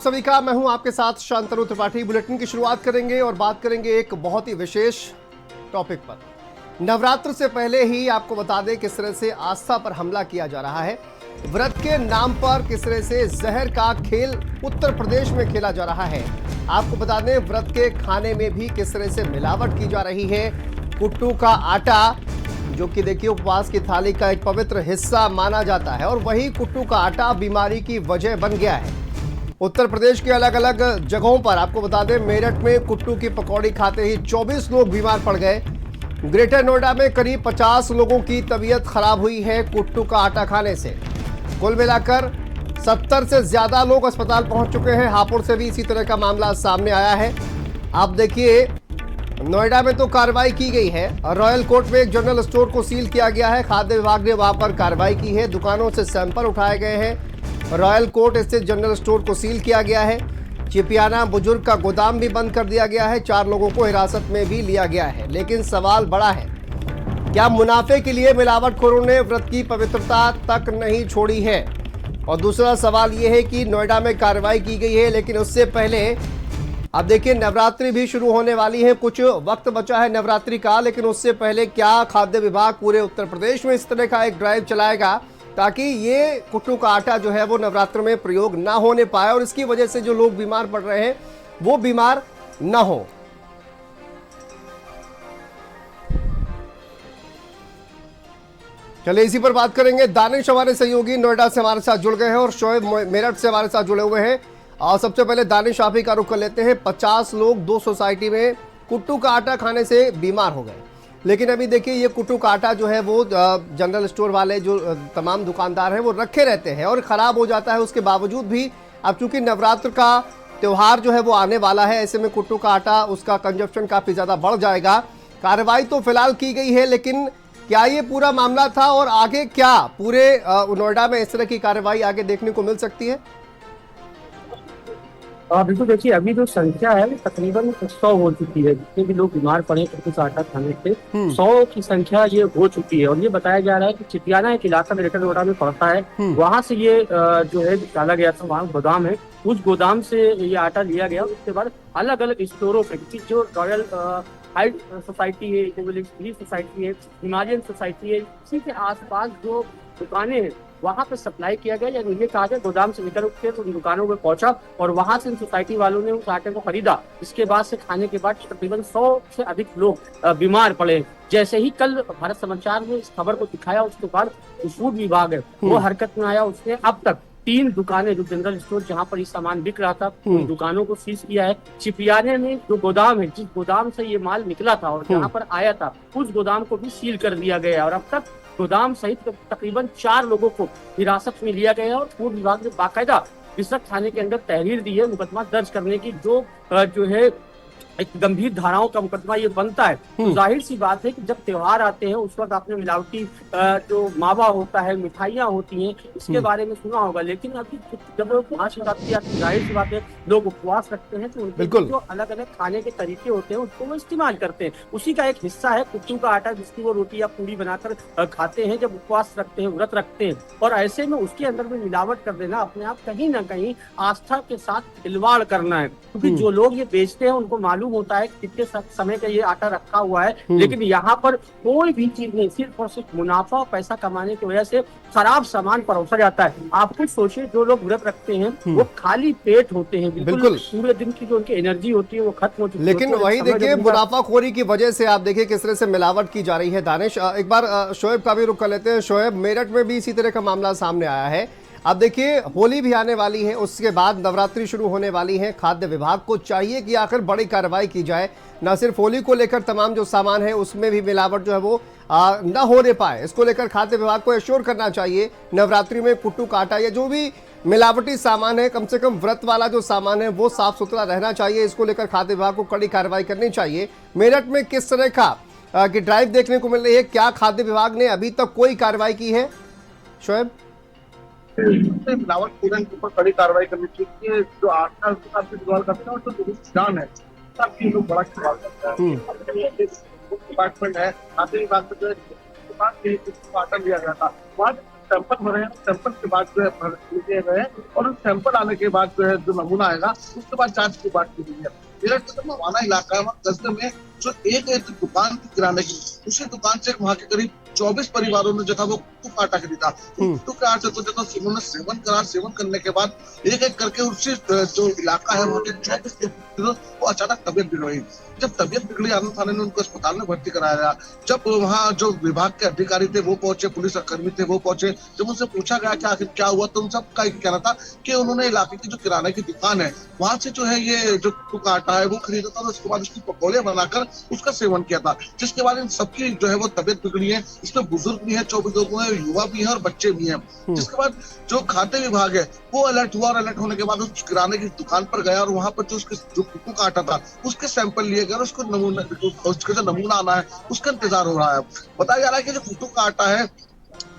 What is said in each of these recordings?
सभी का मैं हूं आपके साथ शांतनु त्रिपाठी। बुलेटिन की शुरुआत करेंगे और बात करेंगे एक बहुत ही विशेष टॉपिक पर। नवरात्र से पहले ही आपको बता दें किस तरह से आस्था पर हमला किया जा रहा है। व्रत के नाम पर किस तरह से जहर का खेल उत्तर प्रदेश में खेला जा रहा है। आपको बता दें व्रत के खाने में भी किस तरह से मिलावट की जा रही है। कुट्टू का आटा जो कि देखिए उपवास की थाली का एक पवित्र हिस्सा माना जाता है और वही कुट्टू का आटा बीमारी की वजह बन गया है। उत्तर प्रदेश के अलग अलग जगहों पर आपको बता दें मेरठ में कुट्टू की पकौड़ी खाते ही 24 लोग बीमार पड़ गए। ग्रेटर नोएडा में करीब 50 लोगों की तबीयत खराब हुई है कुट्टू का आटा खाने से। कुल मिलाकर 70 से ज्यादा लोग अस्पताल पहुंच चुके हैं। हापुड़ से भी इसी तरह का मामला सामने आया है। आप देखिए नोएडा में तो कार्रवाई की गई है। रॉयल कोर्ट में एक जनरल स्टोर को सील किया गया है। खाद्य विभाग ने वहां पर कार्रवाई की है। दुकानों से सैंपल उठाए गए हैं। रॉयल कोर्ट स्थित जनरल स्टोर को सील किया गया है। चिपियाना बुजुर्ग का गोदाम भी बंद कर दिया गया है। 4 लोगों को हिरासत में भी लिया गया है। लेकिन सवाल बड़ा है, क्या मुनाफे के लिए मिलावटखोरों ने व्रत की पवित्रता तक नहीं छोड़ी है? और दूसरा सवाल यह है कि नोएडा में कार्रवाई की गई है, लेकिन उससे पहले अब देखिए नवरात्रि भी शुरू होने वाली है। कुछ वक्त बचा है नवरात्रि का, लेकिन उससे पहले क्या खाद्य विभाग पूरे उत्तर प्रदेश में इस तरह का एक ड्राइव चलाएगा ताकि ये कुट्टू का आटा जो है वो नवरात्र में प्रयोग ना होने पाए और इसकी वजह से जो लोग बीमार पड़ रहे हैं वो बीमार ना हो। चलिए इसी पर बात करेंगे। दानिश हमारे सहयोगी नोएडा से हमारे साथ जुड़ गए हैं और शोएब मेरठ से हमारे साथ जुड़े हुए हैं। और सबसे पहले दानिश आप ही का रुख कर लेते हैं। 50 लोग 2 सोसाइटी में कुट्टू का आटा खाने से बीमार हो गए, लेकिन अभी देखिए ये कुट्टू का आटा जो है वो जनरल स्टोर वाले जो तमाम दुकानदार हैं वो रखे रहते हैं और ख़राब हो जाता है। उसके बावजूद भी अब चूंकि नवरात्र का त्यौहार जो है वो आने वाला है, ऐसे में कुट्टू का आटा उसका कंजप्शन काफ़ी ज़्यादा बढ़ जाएगा। कार्रवाई तो फिलहाल की गई है, लेकिन क्या ये पूरा मामला था और आगे क्या पूरे नोएडा में इस तरह की कार्रवाई आगे देखने को मिल सकती है? बिल्कुल, देखिए अभी जो संख्या है तकरीबन 100 हो चुकी है। जितने भी लोग बीमार पड़े कुछ आटा खाने से 100 की संख्या ये हो चुकी है। और ये बताया जा रहा है कि चिपियाना एक इलाका ग्रेटर नोएडा में पड़ता है, वहां से ये जो है निकाला गया था। वहाँ गोदाम है, उस गोदाम से ये आटा लिया गया। उसके बाद अलग अलग स्टोरों पे जो रॉयल हाइट सोसाइटी है, सोसाइटी है, हिमालयन सोसाइटी है, इसी के आसपास जो दुकानें हैं वहां पे सप्लाई किया गया। या ये कहा गया गोदाम से निकल के तो उन दुकानों में पहुंचा और वहां से सोसाइटी वालों ने उस आटे को खरीदा। इसके बाद से खाने के बाद तकरीबन 100 से अधिक लोग बीमार पड़े। जैसे ही कल भारत समाचार में इस खबर को दिखाया, उसके बाद फूड विभाग है वो हरकत में आया। उसने अब तक 3 दुकानें जो जनरल स्टोर जहां पर ये सामान बिक रहा था उन दुकानों को सीज किया है। चिपियाने में जो गोदाम है, जिस गोदाम से ये माल निकला था और जहां पर आया था, उस गोदाम को भी सील कर दिया गया और अब तक गोदाम सहित तकरीबन 4 लोगों को हिरासत में लिया गया और फूड विभाग ने बाकायदा रिश्वत थाने के अंदर तहरीर दी है मुकदमा दर्ज करने की। जो है एक गंभीर धाराओं का मुकदमा ये बनता है। तो जाहिर सी बात है कि जब त्योहार आते हैं उस वक्त आपने मिलावटी जो मावा होता है, मिठाइयाँ होती हैं, इसके बारे में सुना होगा। लेकिन अभी जब महाशिवरात्रि आती है, जाहिर सी बात है लोग उपवास रखते हैं तो उनके जो अलग अलग खाने के तरीके होते हैं उसको वो इस्तेमाल करते हैं। उसी का एक हिस्सा है कुट्टू का आटा, जिसकी वो रोटी या पूड़ी बनाकर खाते हैं जब उपवास रखते हैं, व्रत रखते हैं। और ऐसे में उसके अंदर में मिलावट कर देना अपने आप कहीं ना कहीं आस्था के साथ खिलवाड़ करना है। क्योंकि जो लोग ये बेचते हैं उनको मालूम होता है कितने समय का ये आटा रखा हुआ है, लेकिन यहाँ पर कोई भी चीज नहीं, सिर्फ और सिर्फ मुनाफा और पैसा कमाने की वजह से खराब सामान परोसा जाता है। आप कुछ सोचिए, जो लोग व्रत रखते हैं वो खाली पेट होते हैं, बिल्कुल पूरे दिन की जो उनकी एनर्जी होती है वो खत्म हो चुकी है। लेकिन वही देखिए मुनाफाखोरी की वजह से आप देखिए किस तरह से मिलावट की जा रही है। दानिश एक बार शोएब का भी रुख कर लेते हैं। शोएब, मेरठ में भी इसी तरह का मामला सामने आया है। अब देखिए होली भी आने वाली है, उसके बाद नवरात्रि शुरू होने वाली है। खाद्य विभाग को चाहिए कि आखिर बड़ी कार्रवाई की जाए, न सिर्फ होली को लेकर तमाम जो सामान है उसमें भी मिलावट जो है वो न होने पाए। इसको लेकर खाद्य विभाग को एश्योर करना चाहिए नवरात्रि में कुट्टू का आटा या जो भी मिलावटी सामान है, कम से कम व्रत वाला जो सामान है वो साफ सुथरा रहना चाहिए। इसको लेकर खाद्य विभाग को कड़ी कार्रवाई करनी चाहिए। मेरठ में किस तरह का की ड्राइव देखने को मिल रही है? क्या खाद्य विभाग ने अभी तक कोई कार्रवाई की है? शोएब, मिलावट के ऊपर कड़ी कार्रवाई करनी चाहिए। जो आटा इस्तेमाल करते हैं और जो दुकान है सबकी लोग बड़ा इस्तेमाल करते हैं। डिपार्टमेंट है, खाद्य विभाग से जो दुकान के आटा लिया गया था, सैंपल भरे हैं, सैंपल के बाद जो है भर लिए गए हैं और उस सैंपल आने के बाद जो है जो नमूना आएगा उसके बाद जांच की बात की गई है। मेरठ का जो मवाना इलाका है वहाँ कस्बे में जो एक दुकान थी किराने की, उसी दुकान से वहाँ के करीब 24 परिवारों ने जो था वो कुट्टू का आटा खरीदा। कुट्टू के आटे को जो था उन्होंने सेवन करा, सेवन करने के बाद एक एक करके उससे जो इलाका है वहाँ के 24 लोग वो अचानक तबियत बिगड़ी। जब तबियत बिगड़ी आनंद थाने ने उनको अस्पताल में भर्ती कराया गया। जब वहाँ जो विभाग के अधिकारी थे वो पहुंचे, पुलिस कर्मी थे वो पहुंचे, जब उनसे पूछा गया कि आखिर क्या हुआ तो उन सबका कहना था कि उन्होंने इलाके की जो किराने की दुकान है वहां से जो है ये जो कुट्टू का आटा है वो खरीदा था और उसके बाद उसकी पकौड़े बनाकर उसका सेवन किया था, जिसके बाद इन सबकी जो है वो तबियत बिगड़ी है। इसमें बुजुर्ग भी है, 24 लोग हैं, युवा भी है और बच्चे भी हैं। जिसके बाद जो खाद्य विभाग है वो अलर्ट हुआ और अलर्ट होने के बाद उस किराने की दुकान पर गया और वहां पर जो उसके जो कुट्टू का आटा था उसके सैंपल लिए गए और उसको नमूना, उसका जो नमूना आना है उसका इंतजार हो रहा है। बताया जा रहा है कि जो कुट्टू का आटा है,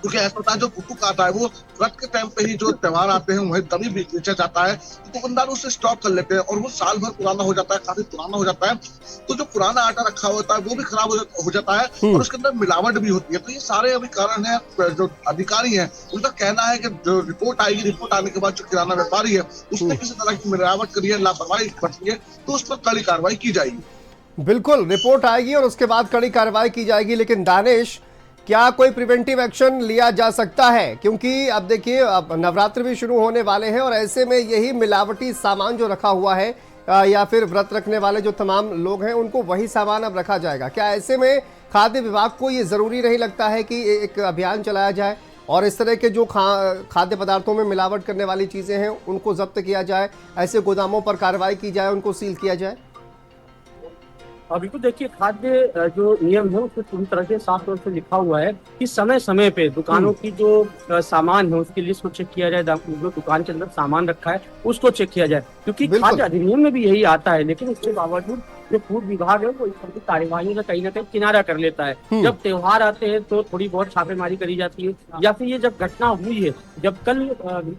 क्योंकि ऐसा होता है जो कुट्टू का आटा है वो व्रत के टाइम पे ही जो त्योहार आते हैं वही तभी बेचा जाता है, तो दुकानदार उसे स्टॉक कर लेते हैं और वो साल भर पुराना हो जाता है, काफी पुराना हो जाता है। तो जो पुराना आटा रखा होता है वो भी खराब हो जाता है और उसके अंदर मिलावट भी होती है। तो ये सारे अभी कारण है। जो अधिकारी है उनका कहना है कि जो रिपोर्ट आएगी, रिपोर्ट आने के बाद जो किराना व्यापारी है उसने किसी तरह की मिलावट करी है, लापरवाही बरती है, तो उस पर कड़ी कार्रवाई की जाएगी। बिल्कुल, रिपोर्ट आएगी और उसके बाद कड़ी कार्रवाई की जाएगी। लेकिन दानिश, क्या कोई प्रिवेंटिव एक्शन लिया जा सकता है? क्योंकि अब देखिए अब नवरात्र भी शुरू होने वाले हैं और ऐसे में यही मिलावटी सामान जो रखा हुआ है या फिर व्रत रखने वाले जो तमाम लोग हैं उनको वही सामान अब रखा जाएगा। क्या ऐसे में खाद्य विभाग को ये ज़रूरी नहीं लगता है कि एक अभियान चलाया जाए और इस तरह के जो खाद्य पदार्थों में मिलावट करने वाली चीज़ें हैं उनको जब्त किया जाए, ऐसे गोदामों पर कार्रवाई की जाए, उनको सील किया जाए? अभी तो देखिए खाद्य जो नियम है उसमें पूरी तरह से साफ तौर से लिखा हुआ है कि समय समय पे दुकानों की जो सामान है उसकी लिस्ट को चेक किया जाए, जो दुकान के अंदर सामान रखा है उसको चेक किया जाए, क्योंकि खाद्य अधिनियम में भी यही आता है। लेकिन उसके बावजूद जो फूड विभाग है वो इस तरह की कार्यवाही का कहीं ना कहीं किनारा कर लेता है। जब त्योहार आते हैं तो थोड़ी बहुत छापेमारी करी जाती है, या फिर ये जब घटना हुई है, जब कल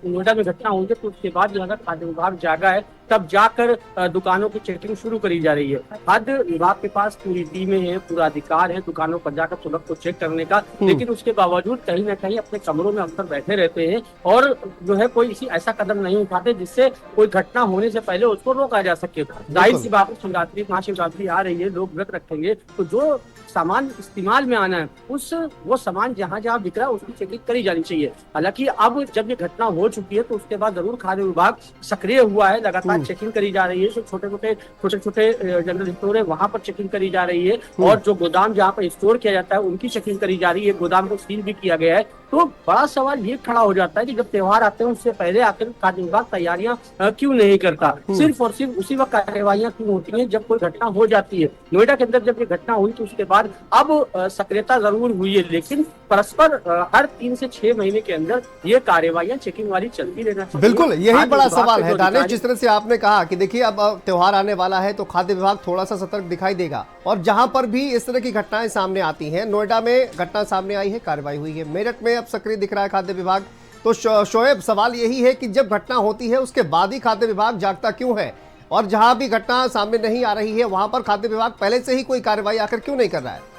नोएडा में घटना हुई है तो उसके बाद जो खाद्य विभाग जागा है तब जाकर दुकानों की चेकिंग शुरू करी जा रही है। खाद्य विभाग के पास पूरी टीमें हैं, पूरा अधिकार है दुकानों पर जाकर प्रोडक्ट को चेक करने का, लेकिन उसके बावजूद कहीं ना कहीं अपने कमरों में अक्सर बैठे रहते हैं और जो है कोई इसी ऐसा कदम नहीं उठाते जिससे कोई घटना होने से पहले उसको रोका जा सके। जाहिर सी बात है, शिवरात्रि महाशिवरात्रि आ रही है, लोग व्रत रखेंगे तो जो सामान इस्तेमाल में आना है वो सामान जहां जहां बिक रहा है उसकी चेकिंग करी जानी चाहिए। हालांकि अब जब ये घटना हो चुकी है तो उसके बाद जरूर खाद्य विभाग सक्रिय हुआ है, लगातार चेकिंग करी जा रही है। जो छोटे छोटे जनरल स्टोर है वहां पर चेकिंग करी जा रही है और जो गोदाम जहाँ पर स्टोर किया जाता है उनकी चेकिंग करी जा रही है। गोदाम को सील भी किया गया है। तो बड़ा सवाल ये खड़ा हो जाता है कि जब त्योहार आते हैं उससे पहले आकर खाद्य विभाग तैयारियां क्यों नहीं करता? सिर्फ और सिर्फ उसी वक्त कार्यवाहियां क्यों होती हैं जब कोई घटना हो जाती है? नोएडा के अंदर जब ये घटना हुई तो उसके बाद अब सक्रियता जरूर हुई है, लेकिन परस्पर हर 3 से 6 महीने के अंदर ये कार्यवाहियां चेकिंग वाली चलती रहना चाहिए। बिल्कुल, यही बड़ा सवाल है दानिश। जिस तरह से आपने कहा कि देखिए अब त्योहार आने वाला है तो खाद्य विभाग थोड़ा सा सतर्क दिखाई देगा और जहां पर भी इस तरह की घटनाएं सामने आती हैं, नोएडा में घटना सामने आई है, कार्रवाई हुई है, मेरठ में अब सक्रिय दिख रहा है खाद्य विभाग। तो शोएब, सवाल यही है कि जब घटना होती है उसके बाद ही खाद्य विभाग जागता क्यों है और जहां भी घटना सामने नहीं आ रही है वहां पर खाद्य विभाग पहले से ही कोई कार्रवाई आकर क्यों नहीं कर रहा है?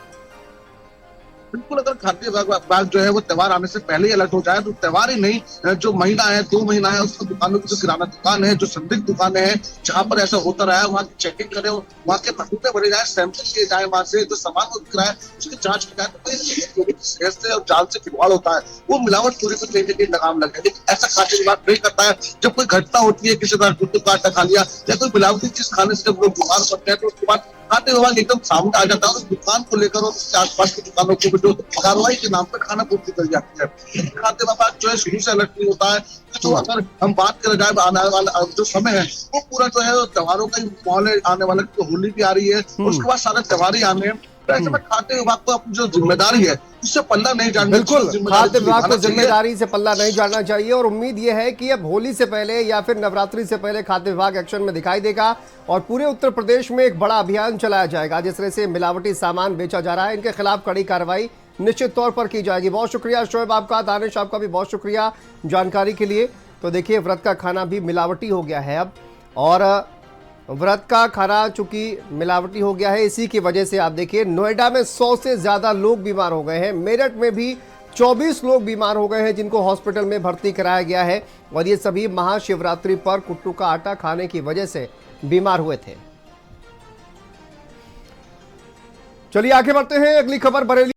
बिल्कुल, अगर खाद्य विभाग जो है वो त्योहार आने से पहले ही अलर्ट हो जाए तो त्योहार ही नहीं, जो महीना है 2 महीना है उसको दुकानों की जो किराना दुकान है, जो संदिग्ध दुकानें हैं जहाँ पर ऐसा होता रहा है वहाँ की चेकिंग करे, वहाँ के नमूने भरे जाए, सैंपल लिए जाए, वहाँ से जो सामान को बिक रहा है उसकी जांच की जाए। तो सेहत से और जान से खिलवाड़ होता है, वो मिलावट पूरी को कहीं ना कहीं लगाम लगे। लेकिन ऐसा खाद्य विभाग नहीं करता है। जब कोई घटना होती है, किसी तरह कुट्टू का आटा खा लिया या कोई मिलावटी चीज खाने से जब लोग बीमार पड़ते हैं तो उसके बाद खाद्य विभाग एकदम सामने आ जाता है और उस दुकान को लेकर और उसके आसपास की दुकानों को जो कार्रवाई के नाम पर खाना पूर्ति कर जाती है। खाद्य विभाग जो है शुरू से अलर्ट नहीं होता है। तो अगर हम बात करें जाए आने वाला जो समय है वो पूरा जो है त्योहारों का माहौल है, आने वाला तो होली भी आ रही है और उसके बाद सारे त्योहार ही आने हैं। तो ऐसे में खाद्य विभाग को अपनी जो जिम्मेदारी है उससे पल्ला नहीं झाड़ना। बिल्कुल, खाद्य विभाग को जिम्मेदारी से पल्ला नहीं झाड़ना चाहिए और उम्मीद यह है कि अब होली से पहले या फिर नवरात्रि से पहले खाद्य विभाग एक्शन में दिखाई देगा और पूरे उत्तर प्रदेश में एक बड़ा अभियान चलाया जाएगा। जिस तरह से मिलावटी सामान बेचा जा रहा है इनके खिलाफ कड़ी कार्रवाई निश्चित तौर पर की जाएगी। बहुत शुक्रिया शोएब आपका, दानिश आपका भी बहुत शुक्रिया जानकारी के लिए। तो देखिए व्रत का खाना भी मिलावटी हो गया है अब, और व्रत का खाना चूंकि मिलावटी हो गया है इसी की वजह से आप देखिए नोएडा में 100 से ज्यादा लोग बीमार हो गए हैं। मेरठ में भी 24 लोग बीमार हो गए हैं जिनको हॉस्पिटल में भर्ती कराया गया है और ये सभी महाशिवरात्रि पर कुट्टू का आटा खाने की वजह से बीमार हुए थे। चलिए आगे बढ़ते हैं, अगली खबर बरेली